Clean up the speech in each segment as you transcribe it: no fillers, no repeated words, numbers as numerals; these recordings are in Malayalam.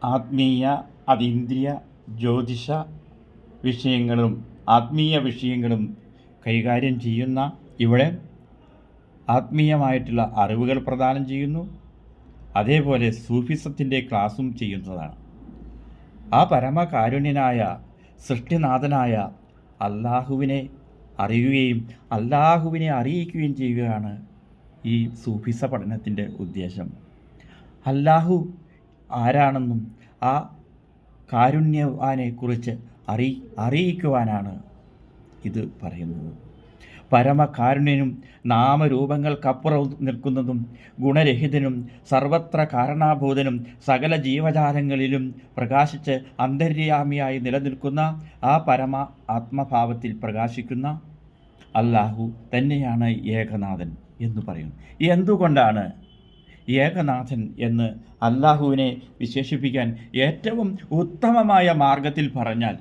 ആത്മീയ, അതീന്ദ്രിയ, ജ്യോതിഷ വിഷയങ്ങളും ആത്മീയ വിഷയങ്ങളും കൈകാര്യം ചെയ്യുന്ന ഇവിടെ ആത്മീയമായിട്ടുള്ള അറിവുകൾ പ്രദാനം ചെയ്യുന്നു. അതേപോലെ സൂഫിസത്തിൻ്റെ ക്ലാസ്സും ചെയ്യുന്നതാണ്. ആ പരമകാരുണ്യനായ സൃഷ്ടിനാഥനായ അള്ളാഹുവിനെ അറിയുകയും അള്ളാഹുവിനെ അറിയിക്കുകയും ചെയ്യുകയാണ് ഈ സൂഫിസ പഠനത്തിൻ്റെ ഉദ്ദേശം. അള്ളാഹു ആരാണെന്നും ആ കാരുണ്യവാനെക്കുറിച്ച് അറിയിക്കുവാനാണ് ഇത് പറയുന്നത്. പരമകാരുണ്യനും നാമരൂപങ്ങൾക്കപ്പുറം നിൽക്കുന്നതും ഗുണരഹിതനും സർവത്ര കാരണാഭൂതനും സകല ജീവജാലങ്ങളിലും പ്രകാശിച്ച് അന്തര്യാമിയായി നിലനിൽക്കുന്ന ആ പരമ ആത്മഭാവത്തിൽ പ്രകാശിക്കുന്ന അല്ലാഹു തന്നെയാണ് ഏകനാഥൻ എന്ന് പറയുന്നു. എന്തുകൊണ്ടാണ് ഏകനാഥൻ എന്ന് അല്ലാഹുവിനെ വിശേഷിപ്പിക്കാൻ ഏറ്റവും ഉത്തമമായ മാർഗത്തിൽ പറഞ്ഞാൽ,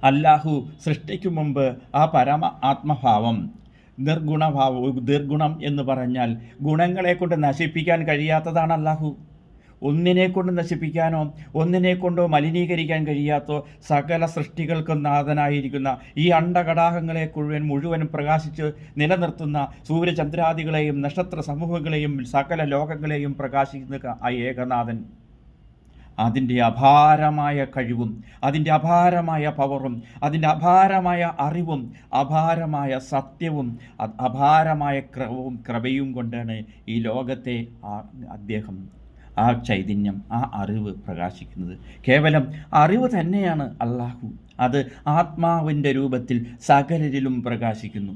അല്ലാഹു സൃഷ്ടിക്കു മുമ്പ് ആ പരമ ആത്മഭാവം നിർഗുണം എന്ന് പറഞ്ഞാൽ ഗുണങ്ങളെ കൊണ്ട് നശിപ്പിക്കാൻ കഴിയാത്തതാണ് അല്ലാഹു. ഒന്നിനെ കൊണ്ട് നശിപ്പിക്കാനോ ഒന്നിനെ കൊണ്ടോ മലിനീകരിക്കാൻ കഴിയാത്തോ സകല സൃഷ്ടികൾക്കും നാഥനായിരിക്കുന്ന ഈ അണ്ടകടാഹങ്ങളെ മുഴുവനും പ്രകാശിച്ച് നിലനിർത്തുന്ന സൂര്യചന്ദ്രാദികളെയും നക്ഷത്ര സമൂഹങ്ങളെയും സകല ലോകങ്ങളെയും പ്രകാശിക്കുന്ന ആ ഏകനാഥൻ, അതിൻ്റെ അപാരമായ കഴിവും അതിൻ്റെ അപാരമായ പവറും അതിൻ്റെ അപാരമായ അറിവും അപാരമായ സത്യവും അപാരമായ കൃപയും കൊണ്ടാണ് ഈ ലോകത്തെ അദ്ദേഹം ആ ചൈതന്യം, ആ അറിവ് പ്രകാശിക്കുന്നത്. കേവലം അറിവ് തന്നെയാണ് അല്ലാഹു. അത് ആത്മാവിൻ്റെ രൂപത്തിൽ സകലരിലും പ്രകാശിക്കുന്നു.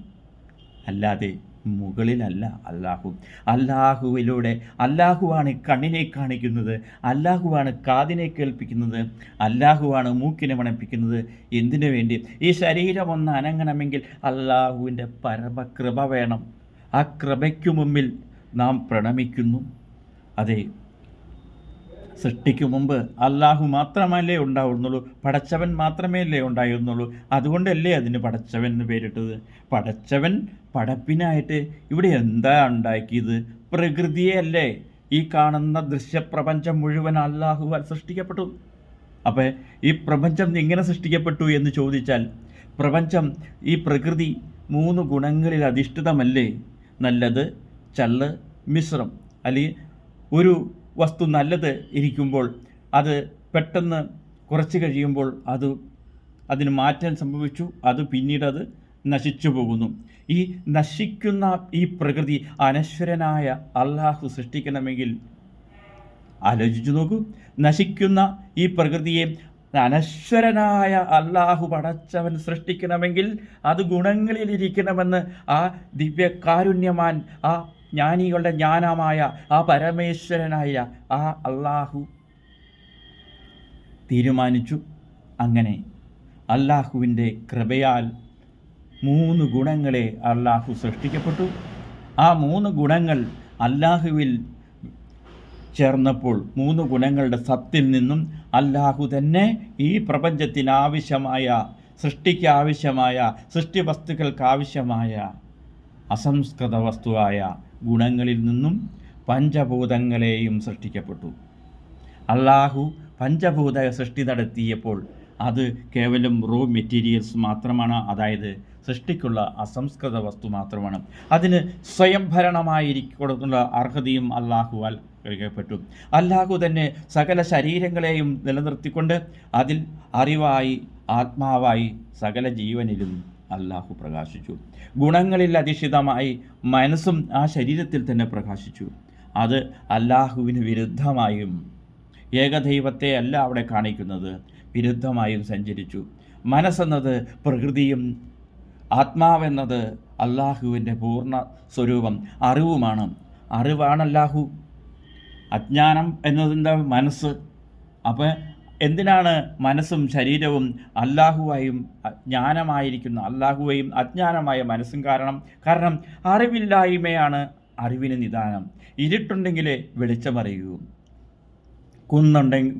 അല്ലാതെ മുകളിലല്ല അല്ലാഹു. അല്ലാഹുവിലൂടെ അല്ലാഹുവാണ് കണ്ണിനെ കാണിക്കുന്നത്, അല്ലാഹുവാണ് കാതിനെ കേൾപ്പിക്കുന്നത്, അല്ലാഹുവാണ് മൂക്കിനെ മണപ്പിക്കുന്നത്. എന്തിനു വേണ്ടി? ഈ ശരീരം ഒന്ന് അനങ്ങണമെങ്കിൽ അല്ലാഹുവിൻ്റെ പരമകൃപ വേണം. ആ കൃപയ്ക്കു മുമ്പിൽ നാം പ്രണമിക്കുന്നു. അതെ, സൃഷ്ടിക്കു മുമ്പ് അല്ലാഹു മാത്രമല്ലേ ഉണ്ടാവുന്നുള്ളൂ, പടച്ചവൻ മാത്രമല്ലേ ഉണ്ടായിരുന്നുള്ളൂ. അതുകൊണ്ടല്ലേ അതിന് പടച്ചവൻ എന്ന് പേരിട്ടത്. പടച്ചവൻ പടപ്പിനായിട്ട് ഇവിടെ എന്താ ഉണ്ടാക്കിയത്? പ്രകൃതിയല്ലേ. ഈ കാണുന്ന ദൃശ്യപ്രപഞ്ചം മുഴുവൻ അല്ലാഹുവാൽ സൃഷ്ടിക്കപ്പെട്ടു. അപ്പോൾ ഈ പ്രപഞ്ചം എങ്ങനെ സൃഷ്ടിക്കപ്പെട്ടു എന്ന് ചോദിച്ചാൽ, ഈ പ്രകൃതി 3 ഗുണങ്ങളിൽ അധിഷ്ഠിതമല്ലേ? നല്ലത്, ചള്ള്, മിശ്രം. അല്ലെങ്കിൽ ഒരു വസ്തു നല്ലത് ഇരിക്കുമ്പോൾ അത് പെട്ടെന്ന് കുറച്ച് കഴിയുമ്പോൾ അതിന് മാറ്റം സംഭവിച്ചു, പിന്നീട് അത് നശിച്ചു പോകുന്നു. ഈ നശിക്കുന്ന ഈ പ്രകൃതി അനശ്വരനായ അല്ലാഹു സൃഷ്ടിക്കണമെങ്കിൽ ആലോചിച്ചു നോക്കൂ. നശിക്കുന്ന ഈ പ്രകൃതിയെ അനശ്വരനായ അല്ലാഹു പടച്ചവൻ സൃഷ്ടിക്കണമെങ്കിൽ അത് ഗുണങ്ങളിലിരിക്കണമെന്ന് ആ ദിവ്യകാരുണ്യമാൻ, ആ ജ്ഞാനികളുടെ ജ്ഞാനമായ ആ പരമേശ്വരനായ ആ അല്ലാഹു തീരുമാനിച്ചു. അങ്ങനെ അല്ലാഹുവിൻ്റെ കൃപയാൽ 3 ഗുണങ്ങളെ അല്ലാഹു സൃഷ്ടിക്കപ്പെട്ടു. ആ 3 ഗുണങ്ങൾ അല്ലാഹുവിൽ ചേർന്നപ്പോൾ 3 ഗുണങ്ങളുടെ സത്തിൽ നിന്നും അല്ലാഹു തന്നെ ഈ പ്രപഞ്ചത്തിനാവശ്യമായ, സൃഷ്ടിക്കാവശ്യമായ, സൃഷ്ടി വസ്തുക്കൾക്കാവശ്യമായ അസംസ്കൃത വസ്തുവായ ഗുണങ്ങളിൽ നിന്നും പഞ്ചഭൂതങ്ങളെയും സൃഷ്ടിക്കപ്പെട്ടു. അല്ലാഹു പഞ്ചഭൂത സൃഷ്ടി നടത്തിയപ്പോൾ അത് കേവലം റോ മെറ്റീരിയൽസ് മാത്രമാണ്. അതായത് സൃഷ്ടിക്കുള്ള അസംസ്കൃത വസ്തു മാത്രമാണ്. അതിന് സ്വയംഭരണമായിരിക്കുള്ള അർഹതയും അല്ലാഹുവാൽ കഴിക്കപ്പെട്ടു. അല്ലാഹു തന്നെ സകല ശരീരങ്ങളെയും നിലനിർത്തിക്കൊണ്ട് അതിൽ അറിവായി, ആത്മാവായി സകല ജീവനിലും അല്ലാഹു പ്രകാശിച്ചു. ഗുണങ്ങളിൽ അധിഷ്ഠിതമായി മനസ്സും ആ ശരീരത്തിൽ തന്നെ പ്രകാശിച്ചു. അത് അല്ലാഹുവിന് വിരുദ്ധമായും, ഏകദൈവത്തെ അല്ല അവിടെ കാണിക്കുന്നത്, വിരുദ്ധമായും സഞ്ചരിച്ചു. മനസ്സെന്നത് പ്രകൃതിയും ആത്മാവെന്നത് അല്ലാഹുവിൻ്റെ പൂർണ്ണ സ്വരൂപം, അറിവുമാണ്. അറിവാണല്ലാഹു. അജ്ഞാനം എന്നതിൻ്റെ മനസ്സ്. അപ്പോൾ എന്തിനാണ് മനസ്സും ശരീരവും അല്ലാഹുവായും ജ്ഞാനമായിരിക്കുന്ന അല്ലാഹുവയും അജ്ഞാനമായ മനസ്സും കാരണം അറിവില്ലായ്മയാണ് അറിവിന് നിദാനം. ഇരുട്ടുണ്ടെങ്കിലേ വെളിച്ചമറിയൂ.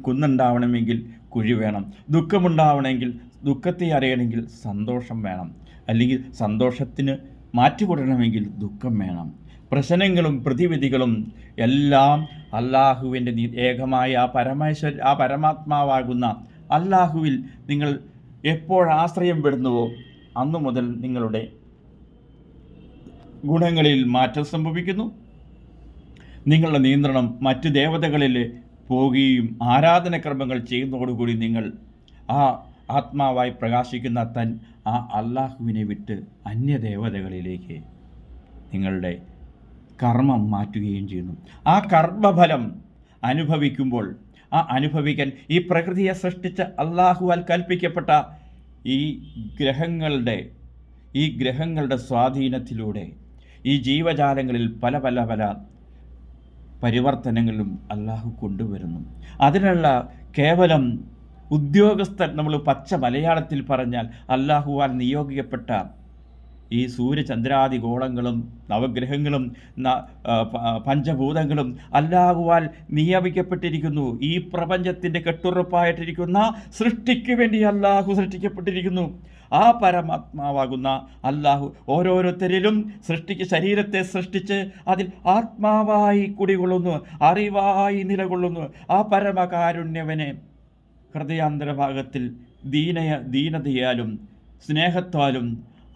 കുന്നുണ്ടാവണമെങ്കിൽ കുഴി വേണം. ദുഃഖമുണ്ടാവണമെങ്കിൽ, ദുഃഖത്തെ അറിയണമെങ്കിൽ സന്തോഷം വേണം. അല്ലെങ്കിൽ സന്തോഷത്തിന് മാറ്റുകൂടണമെങ്കിൽ ദുഃഖം വേണം. പ്രശ്നങ്ങളും പ്രതിവിധികളും എല്ലാം അള്ളാഹുവിൻ്റെ ഏകമായ ആ പരമാത്മാവാകുന്ന അള്ളാഹുവിൽ നിങ്ങൾ എപ്പോൾ ആശ്രയം പെടുന്നുവോ അന്നു മുതൽ നിങ്ങളുടെ ഗുണങ്ങളിൽ മാറ്റം സംഭവിക്കുന്നു. നിങ്ങളുടെ നിയന്ത്രണം മറ്റ് ദേവതകളിൽ പോകുകയും ആരാധനക്രമങ്ങൾ ചെയ്യുന്നതോടുകൂടി നിങ്ങൾ ആ ആത്മാവായി പ്രകാശിക്കുന്ന ആ അള്ളാഹുവിനെ വിട്ട് അന്യദേവതകളിലേക്ക് നിങ്ങളുടെ കർമ്മം മാറ്റുകയും ചെയ്യുന്നു. ആ കർമ്മഫലം അനുഭവിക്കുമ്പോൾ അനുഭവിക്കാൻ ഈ പ്രകൃതിയെ സൃഷ്ടിച്ച അള്ളാഹുവാൽ കൽപ്പിക്കപ്പെട്ട ഈ ഗ്രഹങ്ങളുടെ സ്വാധീനത്തിലൂടെ ഈ ജീവജാലങ്ങളിൽ പല പല പല പരിവർത്തനങ്ങളും അള്ളാഹു കൊണ്ടുവരുന്നു. അതിനുള്ള കേവലം ഉദ്യോഗസ്ഥർ, നമ്മൾ പച്ച മലയാളത്തിൽ പറഞ്ഞാൽ അള്ളാഹുവാൽ നിയോഗിക്കപ്പെട്ട ഈ സൂര്യചന്ദ്രാദി ഗോളങ്ങളും നവഗ്രഹങ്ങളും പഞ്ചഭൂതങ്ങളും അല്ലാഹുവാൽ നിയമിക്കപ്പെട്ടിരിക്കുന്നു. ഈ പ്രപഞ്ചത്തിൻ്റെ കെട്ടുറപ്പായിട്ടിരിക്കുന്ന സൃഷ്ടിക്ക് വേണ്ടി അല്ലാഹു സൃഷ്ടിക്കപ്പെട്ടിരിക്കുന്നു. ആ പരമാത്മാവാകുന്ന അല്ലാഹു ഓരോരുത്തരിലും ശരീരത്തെ സൃഷ്ടിച്ച് അതിൽ ആത്മാവായി കുടികൊള്ളുന്നു, അറിവായി നിലകൊള്ളുന്നു. ആ പരമകാരുണ്യവനെ ഹൃദയാന്തരഭാഗത്തിൽ ദീനതയാലും സ്നേഹത്താലും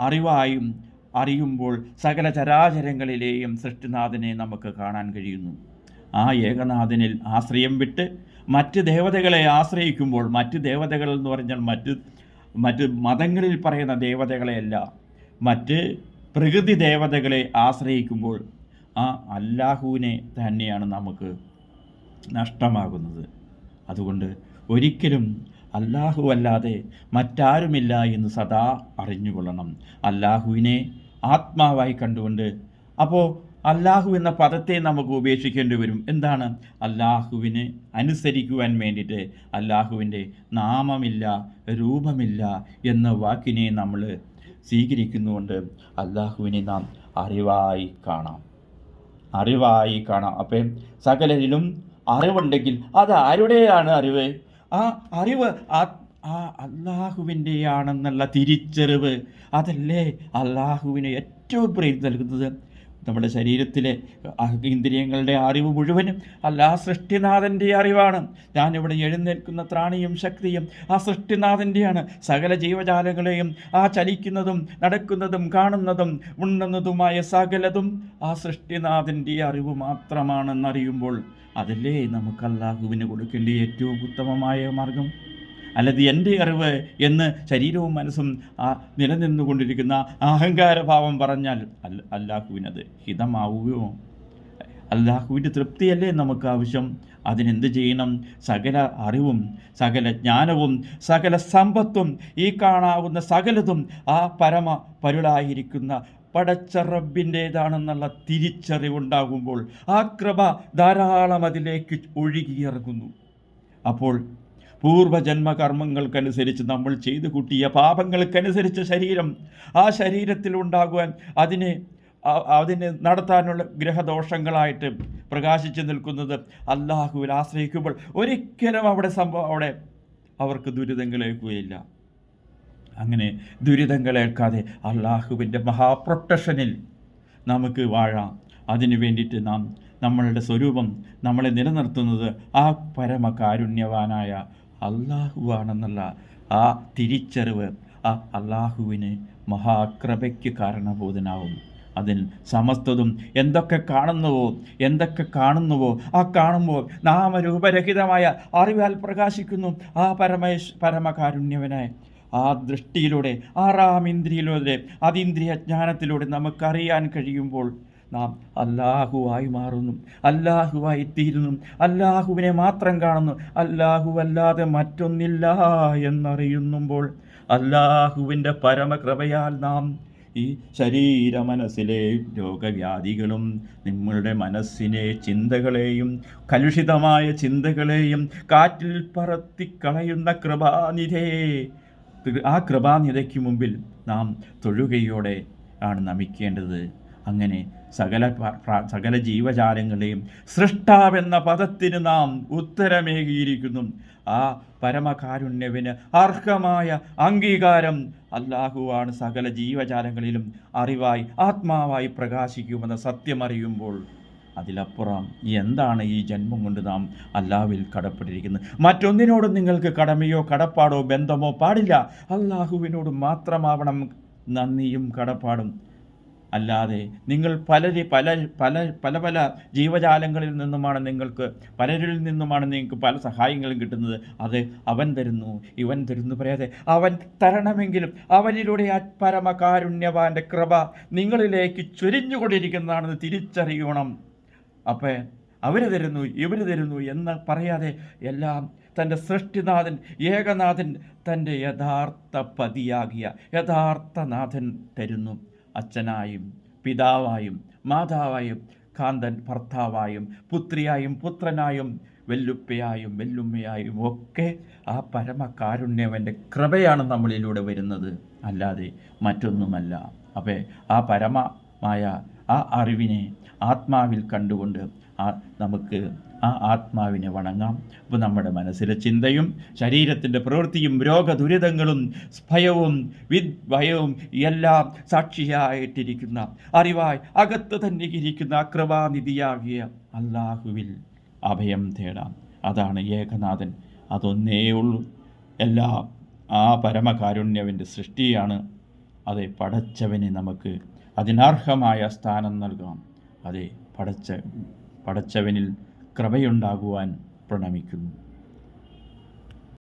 അറിവായും അറിയുമ്പോൾ സകല ചരാചരങ്ങളിലെയും സൃഷ്ടിനാഥനെ നമുക്ക് കാണാൻ കഴിയുന്നു. ആ ഏകനാഥനിൽ ആശ്രയം വിട്ട് മറ്റ് ദേവതകളെ ആശ്രയിക്കുമ്പോൾ, മറ്റ് ദേവതകൾ എന്ന് പറഞ്ഞാൽ മറ്റ് മതങ്ങളിൽ പറയുന്ന ദേവതകളെയല്ല, മറ്റ് പ്രകൃതി ദേവതകളെ ആശ്രയിക്കുമ്പോൾ ആ അല്ലാഹുവിനെ തന്നെയാണ് നമുക്ക് നഷ്ടമാകുന്നത്. അതുകൊണ്ട് ഒരിക്കലും അല്ലാഹു അല്ലാതെ മറ്റാരുമില്ല എന്ന് സദാ അറിഞ്ഞുകൊള്ളണം. അല്ലാഹുവിനെ ആത്മാവായി കണ്ടുകൊണ്ട് അപ്പോൾ അല്ലാഹു എന്ന പദത്തെ നമുക്ക് ഉപേക്ഷിക്കേണ്ടി വരും. എന്താണ്? അല്ലാഹുവിനെ അനുസരിക്കുവാൻ വേണ്ടിയിട്ട് അല്ലാഹുവിൻ്റെ നാമമില്ല, രൂപമില്ല എന്ന വാക്കിനെ നമ്മൾ സ്വീകരിക്കുന്നുകൊണ്ട് അല്ലാഹുവിനെ നാം അറിവായി കാണാം. അപ്പം സകലരിലും അറിവുണ്ടെങ്കിൽ അത് ആരുടെയാണ് അറിവ്? ആ അറിവ് ആ അല്ലാഹുവിൻ്റെയാണെന്നുള്ള തിരിച്ചറിവ്, അതല്ലേ അല്ലാഹുവിനെ ഏറ്റവും പ്രീതി നൽകുന്നത്. നമ്മുടെ ശരീരത്തിലെ ഇന്ദ്രിയങ്ങളുടെ അറിവ് മുഴുവനും സൃഷ്ടിനാഥൻ്റെ അറിവാണ്. ഞാനിവിടെ എഴുന്നേൽക്കുന്ന ത്രാണിയും ശക്തിയും ആ സൃഷ്ടിനാഥൻ്റെയാണ്. സകല ജീവജാലങ്ങളെയും ചലിക്കുന്നതും നടക്കുന്നതും കാണുന്നതും ഉണ്ണുന്നതുമായ സകലതും ആ സൃഷ്ടിനാഥൻ്റെ അറിവ് മാത്രമാണെന്നറിയുമ്പോൾ അതല്ലേ നമുക്ക് അല്ലാഹുവിന് കൊടുക്കേണ്ട ഏറ്റവും ഉത്തമമായ മാർഗം. അല്ലത് എൻ്റെ അറിവ് എന്ന് ശരീരവും മനസ്സും നിലനിന്നുകൊണ്ടിരിക്കുന്ന അഹങ്കാരഭാവം പറഞ്ഞാൽ അല്ലാഹുവിനത് ഹിതമാവുകയോ? അല്ലാഹുവിൻ്റെ തൃപ്തിയല്ലേ നമുക്ക് ആവശ്യം. അതിനെന്ത് ചെയ്യണം? സകല അറിവും സകല ജ്ഞാനവും സകല സമ്പത്തും ഈ കാണാവുന്ന സകലതും ആ പരമ പരുളായിരിക്കുന്ന പടച്ച റബ്ബിൻ്റേതാണെന്നുള്ള തിരിച്ചറിവുണ്ടാകുമ്പോൾ ആ കൃപ ധാരാളം അതിലേക്ക് ഒഴുകിയിറങ്ങുന്നു. അപ്പോൾ പൂർവജന്മകർമ്മങ്ങൾക്കനുസരിച്ച് നമ്മൾ ചെയ്തു കൂട്ടിയ പാപങ്ങൾക്കനുസരിച്ച് ആ ശരീരത്തിൽ ഉണ്ടാകുവാൻ അതിന് നടത്താനുള്ള ഗ്രഹദോഷങ്ങളായിട്ട് പ്രകാശിച്ചു നിൽക്കുന്നത് അല്ലാഹുവിൽ ആശ്രയിക്കുമ്പോൾ ഒരിക്കലും അവിടെ അവർക്ക് ദുരിതങ്ങളേൽക്കുകയില്ല. അങ്ങനെ ദുരിതങ്ങളേൽക്കാതെ അല്ലാഹുവിൻ്റെ മഹാപ്രൊട്ടക്ഷനിൽ നമുക്ക് വാഴാം. അതിനു വേണ്ടിയിട്ട് നമ്മളുടെ സ്വരൂപം നമ്മളെ നിലനിർത്തുന്നത് ആ പരമകാരുണ്യവാനായ അല്ലാഹുവാണെന്നുള്ള ആ തിരിച്ചറിവ് ആ അല്ലാഹുവിന് മഹാകൃപയ്ക്ക് കാരണബോധനാവും. അതിൽ സമസ്തതും എന്തൊക്കെ കാണുന്നുവോ ആ കാണുമ്പോൾ നാമരൂപരഹിതമായ അറിവാൽ പ്രകാശിക്കുന്നു ആ പരമകാരുണ്യവനായ ആ ദൃഷ്ടിയിലൂടെ ആറാം ഇന്ദ്രിയിലൂടെ അതീന്ദ്രിയ ജ്ഞാനത്തിലൂടെ നമുക്കറിയാൻ കഴിയുമ്പോൾ നാം അല്ലാഹുവായി മാറുന്നു, അല്ലാഹുവായി തീരുന്നു, അല്ലാഹുവിനെ മാത്രം കാണുന്നു, അല്ലാഹുവല്ലാതെ മറ്റൊന്നില്ല എന്നറിയുമ്പോൾ അല്ലാഹുവിൻ്റെ പരമകൃപയാൽ നാം ഈ ശരീര മനസ്സിലെ രോഗവ്യാധികളും നിങ്ങളുടെ മനസ്സിനെ ചിന്തകളെയും കലുഷിതമായ ചിന്തകളെയും കാറ്റിൽ പറത്തിക്കളയുന്ന കൃപാനിധേ, ആ കൃപാനിധയ്ക്ക് മുമ്പിൽ നാം തൊഴുകയോടെ ആണ് നമിക്കേണ്ടത്. അങ്ങനെ സകല ജീവജാലങ്ങളെയും സൃഷ്ടാവെന്ന പദത്തിന് നാം ഉത്തരമേകിയിരിക്കുന്നു. ആ പരമകാരുണ്യവിന് അർഹമായ അംഗീകാരം അല്ലാഹുവാണ് സകല ജീവജാലങ്ങളിലും അറിവായി ആത്മാവായി പ്രകാശിക്കുമെന്ന സത്യമറിയുമ്പോൾ അതിലപ്പുറം എന്താണ് ഈ ജന്മം കൊണ്ട് നാം അല്ലാഹുവിൽ കടപ്പെട്ടിരിക്കുന്നത്? മറ്റൊന്നിനോടും നിങ്ങൾക്ക് കടമയോ കടപ്പാടോ ബന്ധമോ പാടില്ല. അല്ലാഹുവിനോട് മാത്രമാവണം നന്ദിയും കടപ്പാടും. അല്ലാതെ നിങ്ങൾ പല ജീവജാലങ്ങളിൽ നിന്നുമാണ് പലരിൽ നിന്നുമാണ് നിങ്ങൾക്ക് പല സഹായങ്ങളും കിട്ടുന്നത്. അത് അവൻ തരുന്നു ഇവൻ തരുന്നു പറയാതെ അവൻ തരണമെങ്കിലും അവനിലൂടെ ആ പരമകാരുണ്യവാൻ്റെ കൃപ നിങ്ങളിലേക്ക് ചൊരിഞ്ഞുകൊണ്ടിരിക്കുന്നതാണെന്ന് തിരിച്ചറിയണം. അപ്പോൾ അവർ തരുന്നു ഇവർ തരുന്നു എന്ന് പറയാതെ എല്ലാം തൻ്റെ സൃഷ്ടിനാഥൻ ഏകനാഥൻ തൻ്റെ യഥാർത്ഥ പതിയാകിയ യഥാർത്ഥ നാഥൻ തരുന്നു. അച്ഛനായും പിതാവായും മാതാവായും കാന്തൻ ഭർത്താവായും പുത്രിയായും പുത്രനായും വെല്ലുപ്പയായും വെല്ലുമ്മയായും ഒക്കെ ആ പരമകാരുണ്യവൻ്റെ കൃപയാണ് നമ്മളിലൂടെ വരുന്നത്, അല്ലാതെ മറ്റൊന്നുമല്ല. അപ്പോൾ ആ പരമമായ ആ അറിവിനെ ആത്മാവിൽ കണ്ടുകൊണ്ട് നമുക്ക് ആ ആത്മാവിനെ വണങ്ങാം. അപ്പോൾ നമ്മുടെ മനസ്സിലെ ചിന്തയും ശരീരത്തിൻ്റെ പ്രവൃത്തിയും രോഗദുരിതങ്ങളും ഭയവും ഭയവും എല്ലാം സാക്ഷിയായിട്ടിരിക്കുന്ന അറിവായി അകത്ത് തന്നെ ഇരിക്കുന്ന കൃപാനിധിയാകിയ അല്ലാഹുവിൽ അഭയം തേടാം. അതാണ് ഏകനാഥൻ, അതൊന്നേ ഉള്ളൂ. എല്ലാം ആ പരമകാരുണ്യവൻ്റെ സൃഷ്ടിയാണ്. അതെ, പടച്ചവനെ നമുക്ക് അതിനർഹമായ സ്ഥാനം നൽകാം. അതെ, പടച്ചവനിൽ കൃപയുണ്ടാകുവാൻ പ്രണമിക്കുന്നു.